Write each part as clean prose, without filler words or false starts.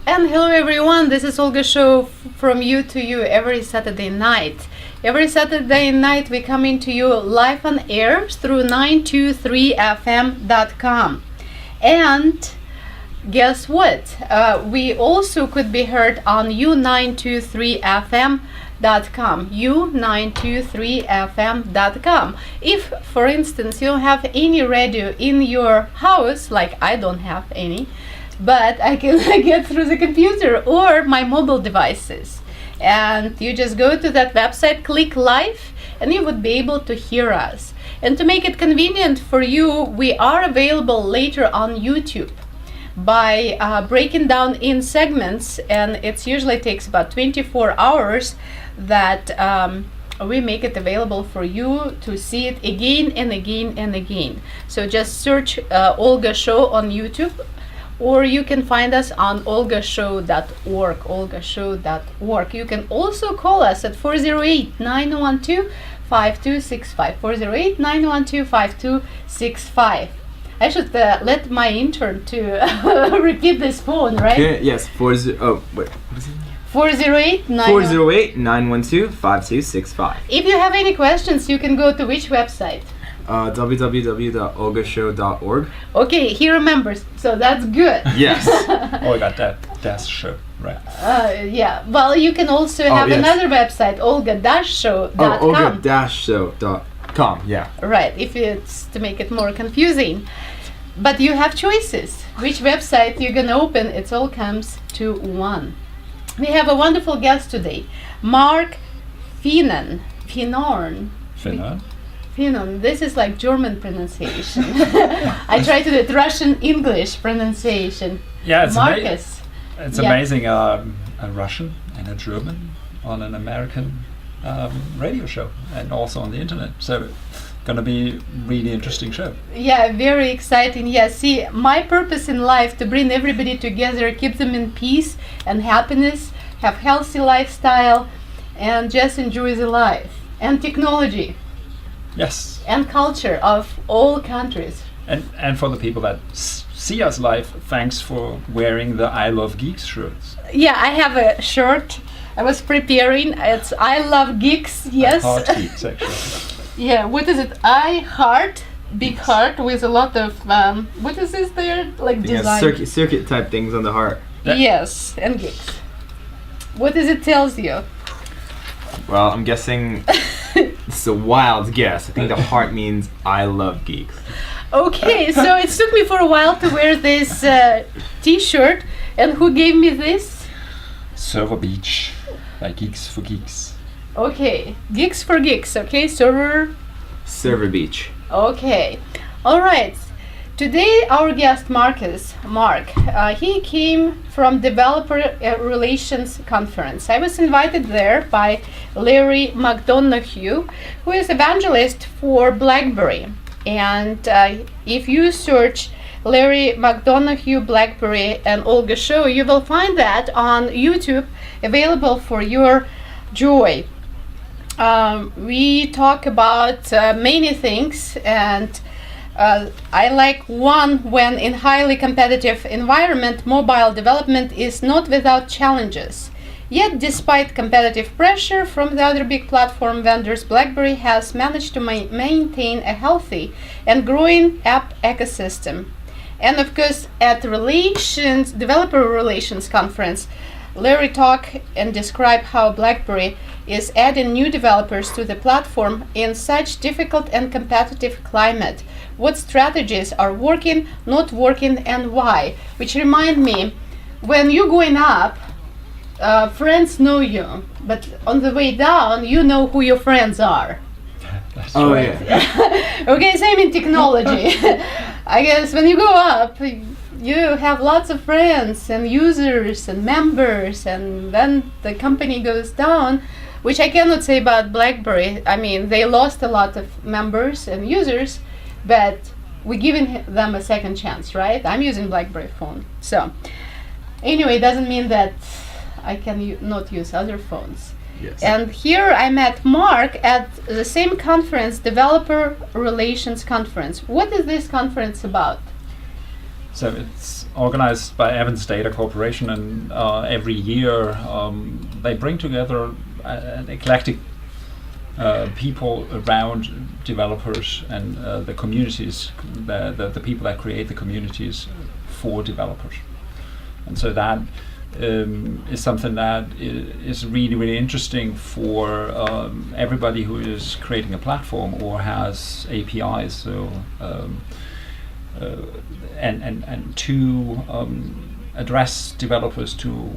And hello everyone, this is Olga Show from you to you every Saturday night. Every Saturday night we come into you live on air through 923fm.com. And guess what? We also could be heard on u923fm.com, u923fm.com. If, for instance, you don't have any radio in your house, like I don't have any, but I can get through the computer or my mobile devices. And you just go to that website, click live, and you would be able to hear us. And to make it convenient for you, we are available later on YouTube by breaking down in segments, and it usually takes about 24 hours that we make it available for you to see it again and again and again. So just search Olga Show on YouTube, or you can find us on olgashow.org, olgashow.org. You can also call us at 408-912-5265, 408-912-5265. I should let my intern to repeat this phone, right? Yeah, yes, 408-912-5265. If you have any questions, you can go to which website? www.olgashow.org. Okay, he remembers, so that's good. Yes. Olga-show, right? Yeah, well, you can also have another website, olga-show.com. Oh, olga-show.com, yeah. Right, if it's to make it more confusing. But you have choices. Which website you're going to open, it all comes to one. We have a wonderful guest today, Mark Finon. This is like German pronunciation. I try to do it Russian English pronunciation. Yeah, it's Marcus. It's amazing. A Russian and a German on an American radio show, and also on the internet. So, gonna be really interesting show. Yeah, very exciting. Yeah, see, my purpose in life to bring everybody together, keep them in peace and happiness, have healthy lifestyle, and just enjoy the life and technology. Yes. And culture of all countries. And for the people that see us live, thanks for wearing the I Love Geeks shirts. Yeah, I have a shirt. I was preparing. It's I Love Geeks, yes. Heart Geeks, actually. Yeah, what is it? I Heart, big heart with a lot of, what is this there? Like design. Circuit type things on the heart. Yes, and geeks. What does it tells you? Well, I'm guessing it's a wild guess. I think the heart means I love geeks. Okay, so it took me for a while to wear this t-shirt. And who gave me this? Server Beach by Geeks for Geeks. Okay, Geeks for Geeks, okay, Server Beach. Okay, all right. Today our guest Mark, he came from Developer Relations Conference. I was invited there by Larry McDonough, who is evangelist for BlackBerry. And if you search Larry McDonough, BlackBerry, and Olga Show, you will find that on YouTube, available for your joy. We talk about many things, and I like one when in highly competitive environment, mobile development is not without challenges. Yet, despite competitive pressure from the other big platform vendors, BlackBerry has managed to maintain a healthy and growing app ecosystem. And of course, at Developer Relations Conference, Larry talked and described how BlackBerry is adding new developers to the platform in such difficult and competitive climate. What strategies are working, not working, and why? Which remind me, when you're going up, friends know you, but on the way down, you know who your friends are. That's Oh, right. yeah. Okay, same in technology. I guess when you go up, you have lots of friends and users and members, and then the company goes down, which I cannot say about BlackBerry. I mean, they lost a lot of members and users, but we're giving them a second chance, right? I'm using BlackBerry phone. So anyway, it doesn't mean that I can not use other phones. Yes. And here I met Mark at the same conference, Developer Relations Conference. What is this conference about? So it's organized by Evans Data Corporation, and every year they bring together an eclectic people around developers and the communities, the people that create the communities for developers. And so that is something that is really, really interesting for everybody who is creating a platform or has APIs. So and to address developers to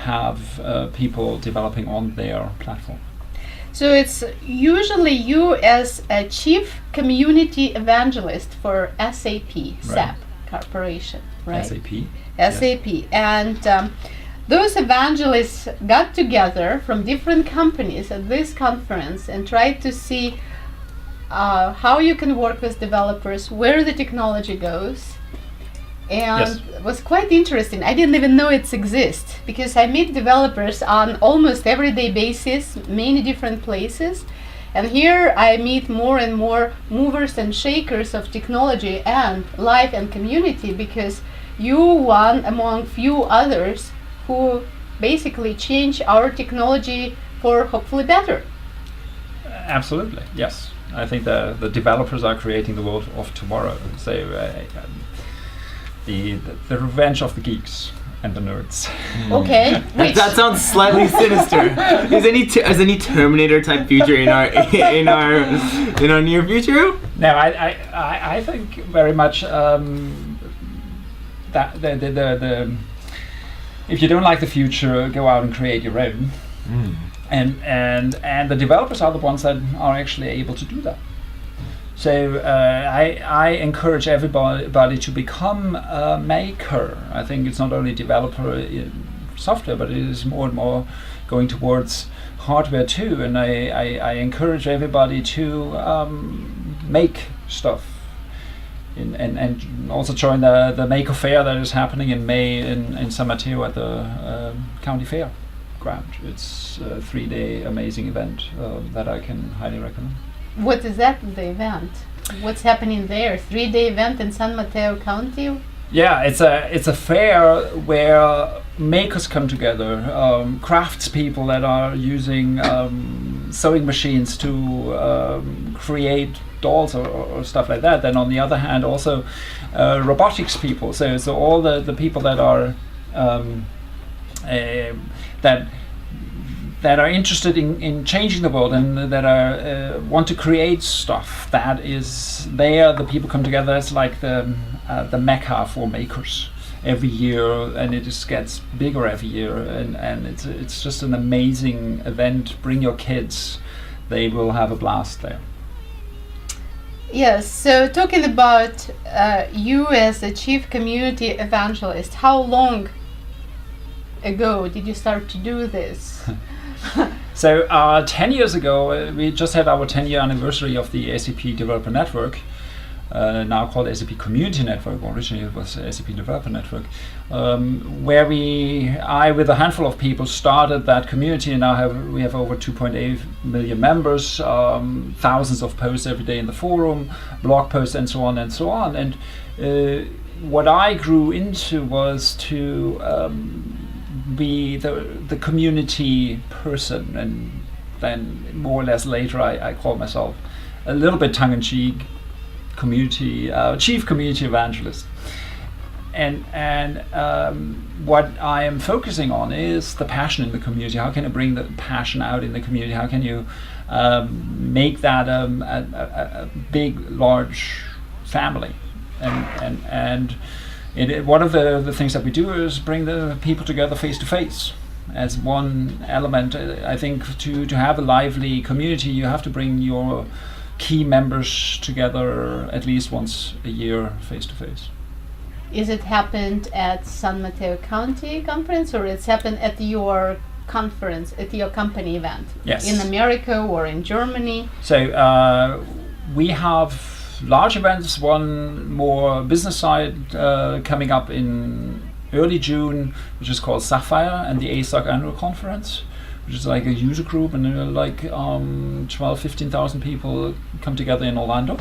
have people developing on their platform. So it's usually you as a chief community evangelist for SAP, SAP Corporation, right? SAP. SAP. Yes. And those evangelists got together from different companies at this conference and tried to see how you can work with developers, where the technology goes. And Yes. it was quite interesting. I didn't even know it exists because I meet developers on almost everyday basis, many different places. And here I meet more and more movers and shakers of technology and life and community, because you one among few others who basically change our technology for hopefully better. Absolutely, yes. I think the developers are creating the world of tomorrow. So the revenge of the geeks and the nerds. Okay, which That sounds slightly sinister. Is any Terminator type future in our in our near future? No, I think very much that the if you don't like the future, go out and create your own. And the developers are the ones that are actually able to do that. So I encourage everybody to become a maker. I think it's not only developer in software, but it is more and more going towards hardware too. And I encourage everybody to make stuff. And also join the Maker Fair that is happening in May in San Mateo at the county fair ground. It's a 3-day amazing event that I can highly recommend. what is that, the event? What's happening there? 3-day event in San Mateo County? Yeah, it's a fair where makers come together, craftspeople that are using sewing machines to create dolls or stuff like that. Then on the other hand, also robotics people. So all the people that are that are interested in changing the world and that are want to create stuff. That is, the people come together. It's like the mecca for makers every year, and it just gets bigger every year. And it's just an amazing event. Bring your kids; they will have a blast there. Yes, so talking about you as a chief community evangelist, how long ago did you start to do this? So 10 years ago, we just had our 10-year anniversary of the SAP Developer Network, now called SAP Community Network. Originally it was SAP Developer Network, where I with a handful of people started that community, and now we have over 2.8 million members, thousands of posts every day in the forum, blog posts, and so on and so on. And what I grew into was to be the community person, and then more or less later I called myself a little bit tongue-in-cheek chief community evangelist. And what I am focusing on is the passion in the community. How can you bring the passion out in the community? How can you make that a big, large family? And one of the things that we do is bring the people together face to face as one element. I think to have a lively community, you have to bring your key members together at least once a year face to face. Is it happened at San Mateo County conference, or it's happened at your conference, at your company event? Yes. In America or in Germany? So we have large events, one more business side coming up in early June, which is called Sapphire, and the ASOC annual conference, which is like a user group, and like 15,000 people come together in Orlando.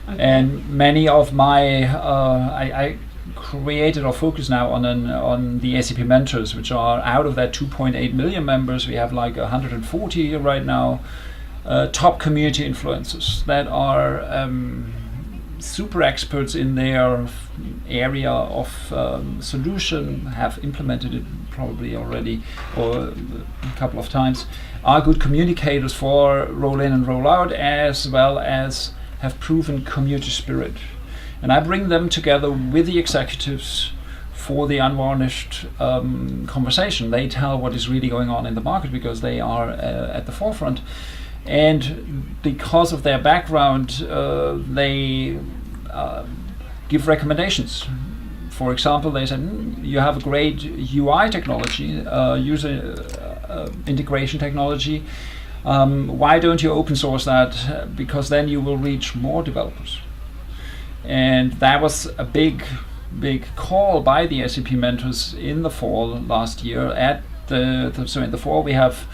Okay. And many of my created or focused now on the SAP mentors, which are out of that 2.8 million members. We have like 140 right now, top community influencers that are super experts in their area of solution, have implemented it probably already or a couple of times, are good communicators for roll in and roll out, as well as have proven community spirit. And I bring them together with the executives for the unvarnished conversation. They tell what is really going on in the market because they are at the forefront. And because of their background, they give recommendations. For example, they said, you have a great UI technology, user integration technology. Why don't you open source that? Because then you will reach more developers. And that was a big call by the SAP mentors in the fall last year. So in the fall we have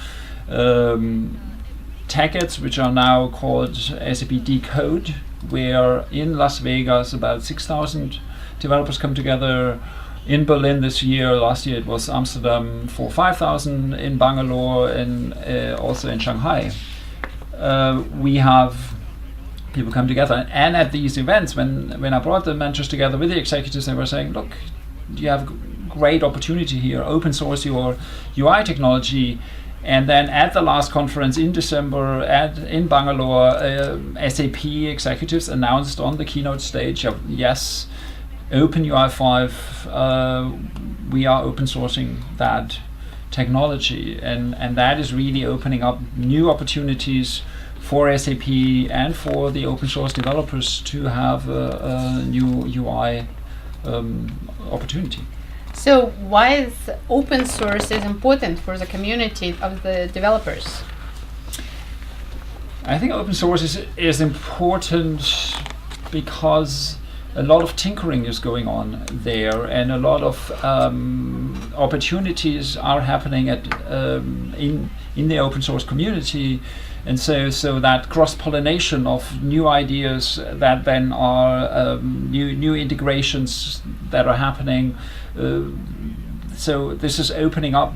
TechEds, which are now called SAP Decode, where in Las Vegas about 6,000 developers come together. In Berlin this year, last year it was Amsterdam for 5,000, in Bangalore, and also in Shanghai. We have people come together, and at these events, when I brought the mentors together with the executives, they were saying, look, you have great opportunity here, open source your UI technology. And then at the last conference in December in Bangalore, SAP executives announced on the keynote stage, yes, OpenUI5, we are open sourcing that technology. And that is really opening up new opportunities for SAP and for the open source developers to have a new UI opportunity. So why is open source is important for the community of the developers? I think open source is important because a lot of tinkering is going on there, and a lot of opportunities are happening in the open source community. And so that cross-pollination of new ideas that then are new integrations that are happening. So this is opening up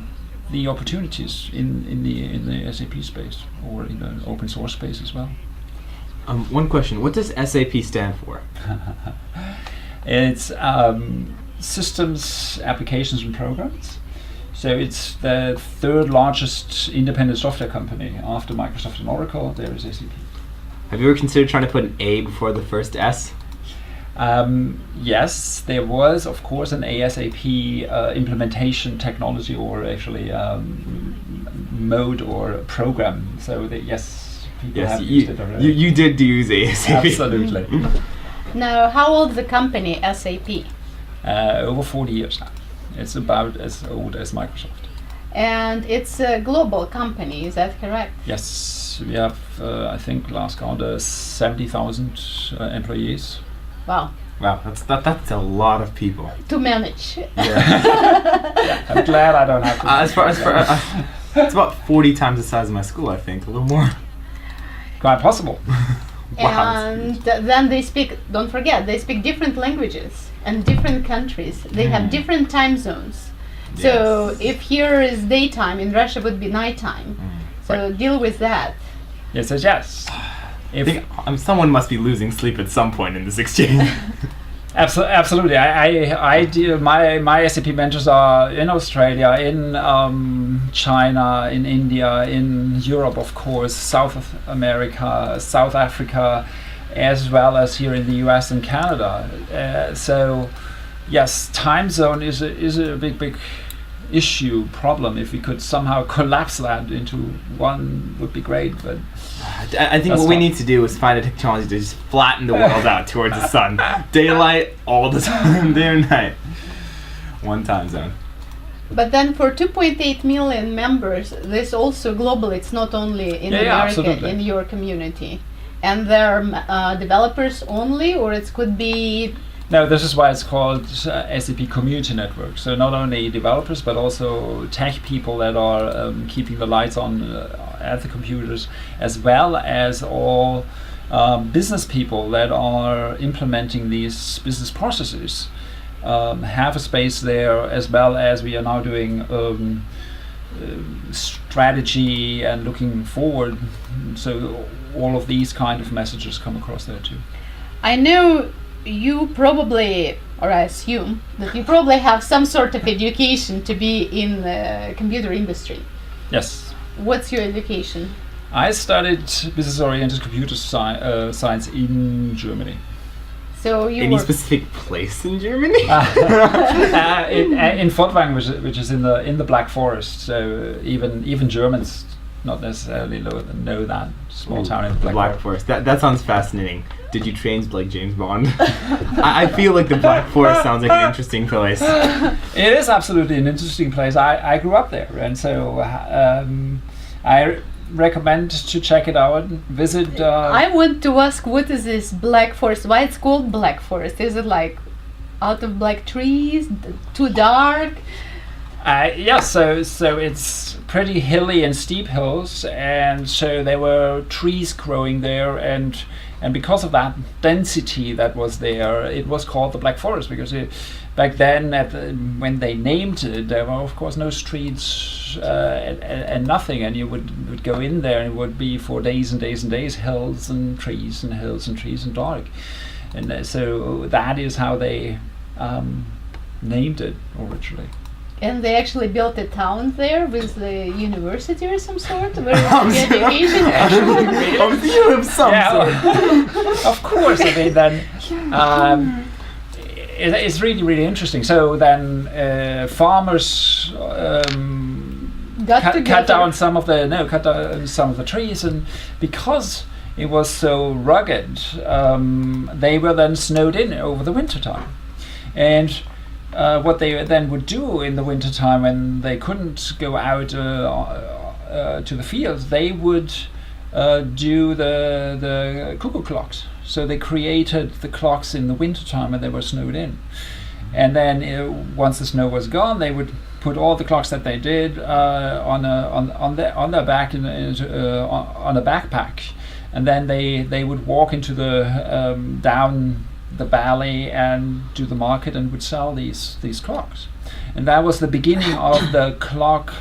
the opportunities in the SAP space or in the open source space as well. One question: what does SAP stand for? It's Systems, Applications and Programs. So it's the third largest independent software company after Microsoft and Oracle. There is SAP. Have you ever considered trying to put an A before the first S? Yes, there was, of course, an ASAP implementation technology, or actually mode or program. So yes, people have used it already. You did use ASAP. Absolutely. Now, how old is the company SAP? Over 40 years now. It's about as old as Microsoft. And it's a global company, is that correct? Yes, we have, I think, last count, 70,000 employees. Wow. Wow, that's a lot of people to manage. Yeah. Yeah, I'm glad I don't have to. As far it's about 40 times the size of my school, I think, a little more. Quite possible. Wow. And then they speak. Don't forget, they speak different languages and different countries. They have different time zones. Yes. So if here is daytime, in Russia would be nighttime. So Right. deal with that. Yes, yes. I think someone must be losing sleep at some point in this exchange. Absolutely. I deal. My SAP mentors are in Australia, in China, in India, in Europe, of course, South America, South Africa, as well as here in the US and Canada. So, yes, time zone is a big issue, problem. If we could somehow collapse that into one, would be great. But I think what we need to do is find a technology to just flatten the world out towards the sun. Daylight all the time, day and night. One time zone. But then for 2.8 million members, this also global. It's not only in America, absolutely. in your community. And they're developers only, or it could be... No, this is why it's called SAP Community Network. So not only developers, but also tech people that are keeping the lights on at the computers, as well as all business people that are implementing these business processes. have a space there, as well as we are now doing strategy and looking forward. So all of these kind of messages come across there too. I know you probably, or I assume that you probably have some sort of education to be in the computer industry. Yes. What's your education? I studied business-oriented computer science in Germany. So you Any specific place in Germany? In Furtwangen, which is in the Black Forest. So even Germans not necessarily know that small town in the Black Forest. That sounds fascinating. Did you train like James Bond? I feel like the Black Forest sounds like an interesting place. It is absolutely an interesting place. I grew up there, and so I recommend to check it out. Visit. I want to ask, what is this Black Forest? Why it's called Black Forest? Is it like out of black trees, too dark? Yeah, so it's pretty hilly and steep hills, and so there were trees growing there, and because of that density that was there, it was called the Black Forest, because back then, when they named it, there were of course no streets and nothing, and you would go in there, and it would be for days and days and days, hills and trees and hills and trees and dark, and so that is how they named it originally. And they actually built a town there with the university or some sort, where the education actually of some sort. Of course, I mean then it's really, really interesting. So then farmers cut down some of the trees, and because it was so rugged, they were then snowed in over the winter time, and what they then would do in the winter time when they couldn't go out to the fields, they would do the cuckoo clocks. So they created the clocks in the winter time when they were snowed in, and then once the snow was gone, they would put all the clocks that they did on their back on a backpack, and then they would walk into the down the valley and do the market and would sell these clocks, and that was the beginning of the clock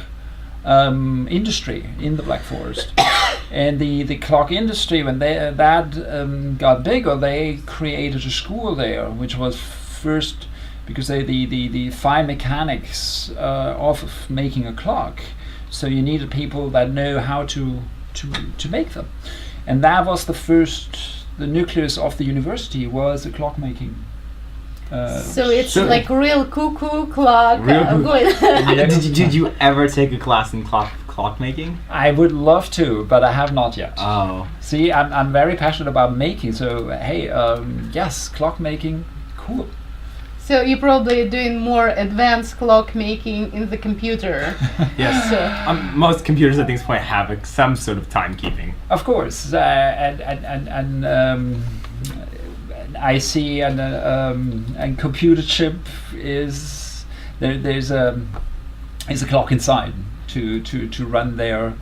industry in the Black Forest. And the clock industry, when that got bigger, they created a school there, which was first because the fine mechanics of making a clock. So you needed people that know how to make them, and that was the nucleus of the university was the clockmaking. So it's like real cuckoo clock. Did you ever take a class in clockmaking? I would love to, but I have not yet. Oh. See, I'm very passionate about making. So hey, yes, clockmaking, cool. So you're probably doing more advanced clockmaking in the computer. Yes. So. Most computers at this point have some sort of timekeeping. Of course, and IC and computer chip is there's a clock inside to run their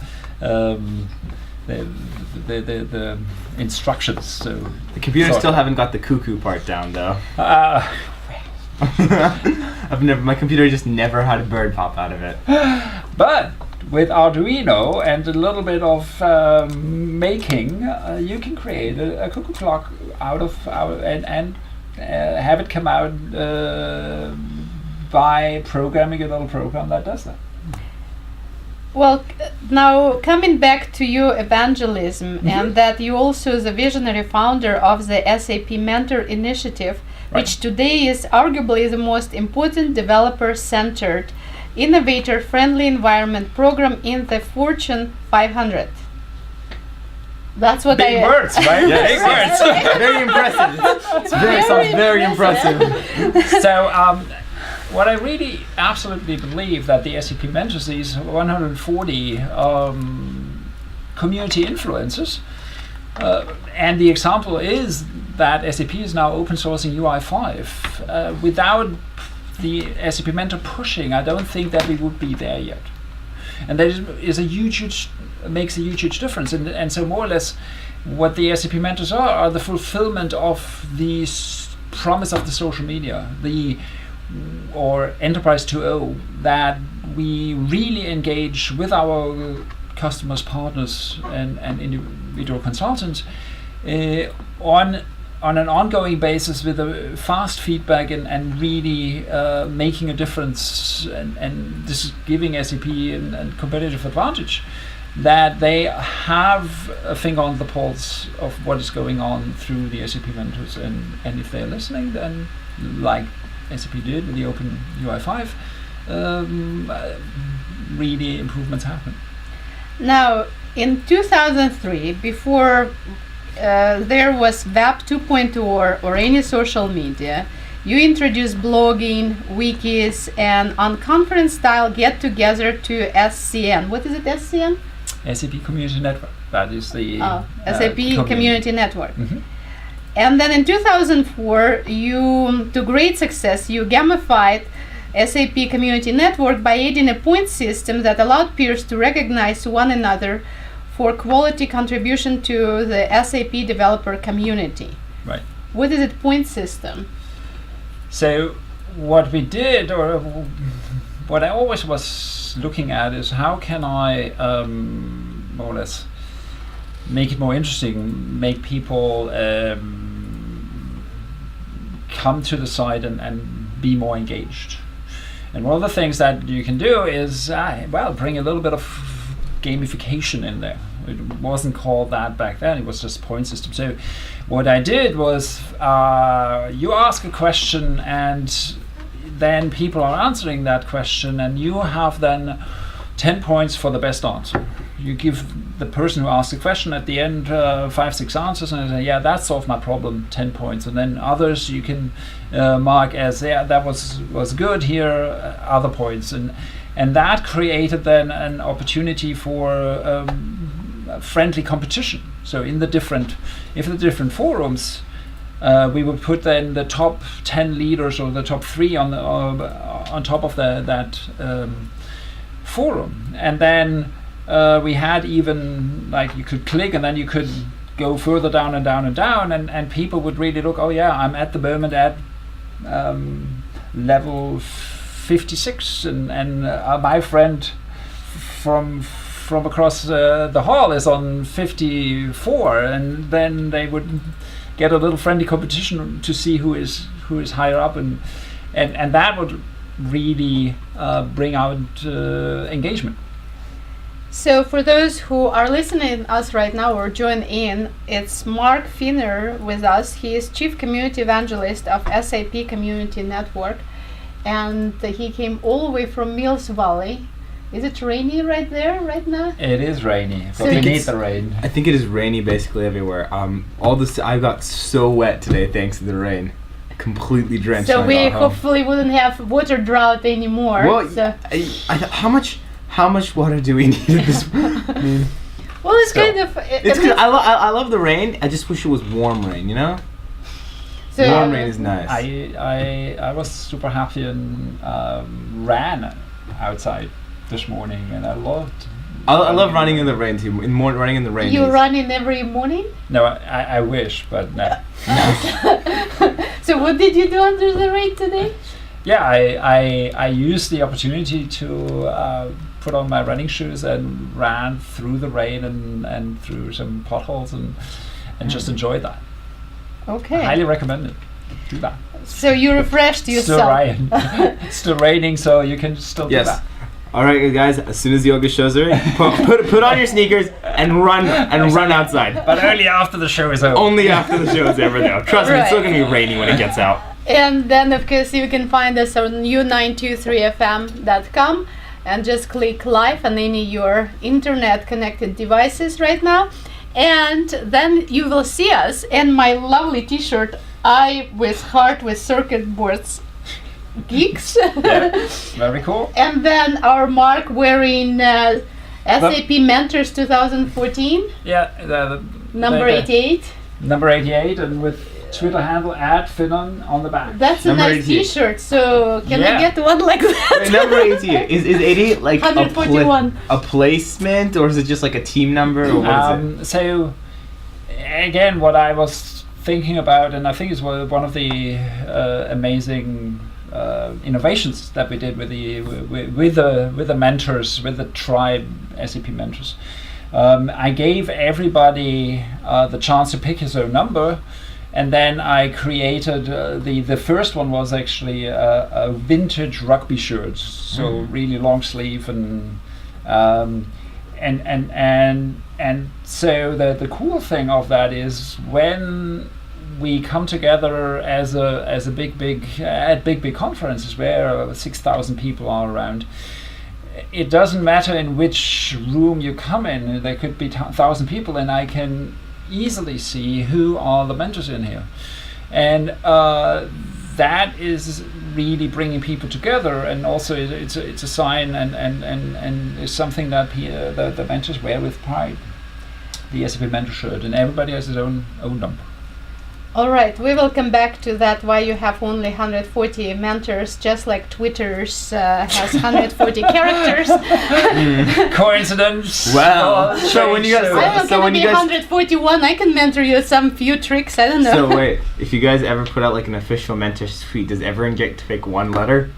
the instructions. So the computers still haven't got the cuckoo part down though. My computer just never had a bird pop out of it. But with Arduino and a little bit of making, you can create a cuckoo clock out of and have it come out by programming a little program that does that. Well, now coming back to your evangelism, and that you also the visionary founder of the SAP Mentor Initiative, which today is arguably the most important developer-centered, innovator-friendly environment program in the Fortune 500. That's what big words, right? Yes. Big words. Very impressive. Sounds very impressive. So, what I really absolutely believe that the SAP mentors these 140 community influencers, and the example is that SAP is now open sourcing UI5. Without the SAP mentor pushing, I don't think that we would be there yet. And that is makes a huge difference. And so more or less, what the SAP mentors are the fulfillment of the promise of the social media, the or Enterprise 2.0, that we really engage with our customers, partners, and individual consultants on an ongoing basis with a fast feedback and really making a difference, and this is giving SAP a competitive advantage, that they have a finger on the pulse of what is going on through the SAP mentors, and if they're listening, then like SAP did with the Open UI5, really improvements happen. Now, in 2003, before there was Web 2.0 or any social media, you introduced blogging, wikis, and on conference-style get-together to SCN. What is it, SCN? SAP Community Network. That is the SAP Community Network. Mm-hmm. And then in 2004, to great success, you gamified SAP Community Network by adding a point system that allowed peers to recognize one another for quality contribution to the SAP developer community. Right. What is it, point system? So what we did, or what I always was looking at, is how can I more or less make it more interesting, make people come to the site and be more engaged. And one of the things that you can do is, bring a little bit of gamification in there. It wasn't called that back then, it was just point system. So what I did was, you ask a question and then people are answering that question, and you have then 10 points for the best answer. You give the person who asked the question at the end 5-6 answers, and say, yeah, that solved my problem, 10 points. And then others you can mark as, yeah, that was good, here other points. And that created then an opportunity for friendly competition. So in the different forums, we would put then the top 10 leaders or the top 3 on top of that forum, and then we had even, like, you could click and then you could go further down and down and down, and people would really look, oh yeah, I'm at the moment at level 56, and my friend from across the hall is on 54, and then they would get a little friendly competition to see who is higher up, and that would really bring out engagement. So for those who are listening to us right now or join in, it's Mark Finner with us. He is Chief Community Evangelist of SAP Community Network, and he came all the way from Mills Valley. Is it rainy right there right now? It is rainy, but So we need the rain. I think it is rainy basically everywhere. I got so wet today thanks to the rain. Completely drenched. So when I we got home. hopefully wouldn't have water drought anymore. Well, so. how much water do we need at this? Well, it's So, kind of. It's good. I love the rain. I just wish it was warm rain. You know, So, warm rain is nice. I was super happy and ran outside this morning, and I love running in the rain too. Running in the rain. You run in every morning? No, I wish, but no. So what did you do under the rain today? Yeah, I used the opportunity to put on my running shoes and ran through the rain and through some potholes and just enjoyed that. Okay. I highly recommend it. Do that. So you refreshed yourself. It's still raining, so you can still do Yes. that. All right, guys. As soon as the yoga shows are, put on your sneakers and run outside. But only after the show is over. Only after the show is over, though. Trust me, it's still Right. gonna be rainy when it gets out. And then, of course, you can find us on u923fm.com and just click live on any your internet-connected devices right now. And then you will see us in my lovely T-shirt, I with heart with circuit boards geeks. Yeah, very cool. And then our Mark wearing SAP Mentors 2014, Yeah, the number 88. Number 88, and with Twitter handle @Finnon on the back. That's a Number nice 88. T-shirt. So can I Yeah. get one like that? Wait, number 88 is 88 like 141. a placement, or is it just like a team number, or what is it? So again, what I was thinking about, and I think it's one of the amazing innovations that we did with the mentors, with the tribe SAP mentors. I gave everybody the chance to pick his own number, and then I created the first one was actually a vintage rugby shirt, so really long sleeve and so the cool thing of that is when we come together as a big conferences where 6,000 people are around. It doesn't matter in which room you come in. There could be 1,000 people, and I can easily see who are the mentors in here, and that is really bringing people together. And also, it's a sign and it's something that the mentors wear with pride. The SAP mentor shirt, and everybody has his own number. All right, we will come back to that, why you have only 140 mentors, just like Twitter's has 140 characters. Coincidence? Wow. So when you guys... I'm going to be 141, I can mentor you some few tricks, I don't know. So wait, if you guys ever put out like an official mentor suite, does everyone get to pick one letter?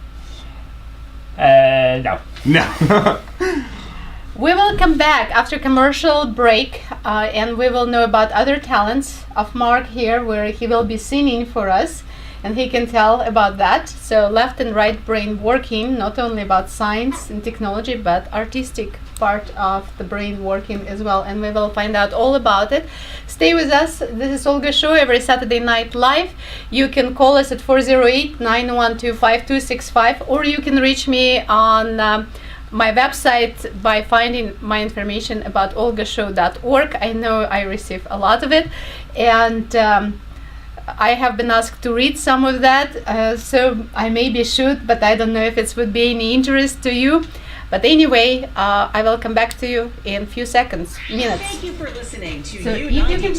No. No. We will come back after commercial break and we will know about other talents of Mark here, where he will be singing for us and he can tell about that. So left and right brain working, not only about science and technology, but artistic part of the brain working as well, and we will find out all about it. Stay with us. This is Olga Show every Saturday night live. You can call us at 408-912-5265, or you can reach me on my website by finding my information about olgashow.org. I know I receive a lot of it, and I have been asked to read some of that, so I maybe should, but I don't know if it would be any interest to you. But anyway, I will come back to you in a few minutes. Thank you for listening to So you. if you can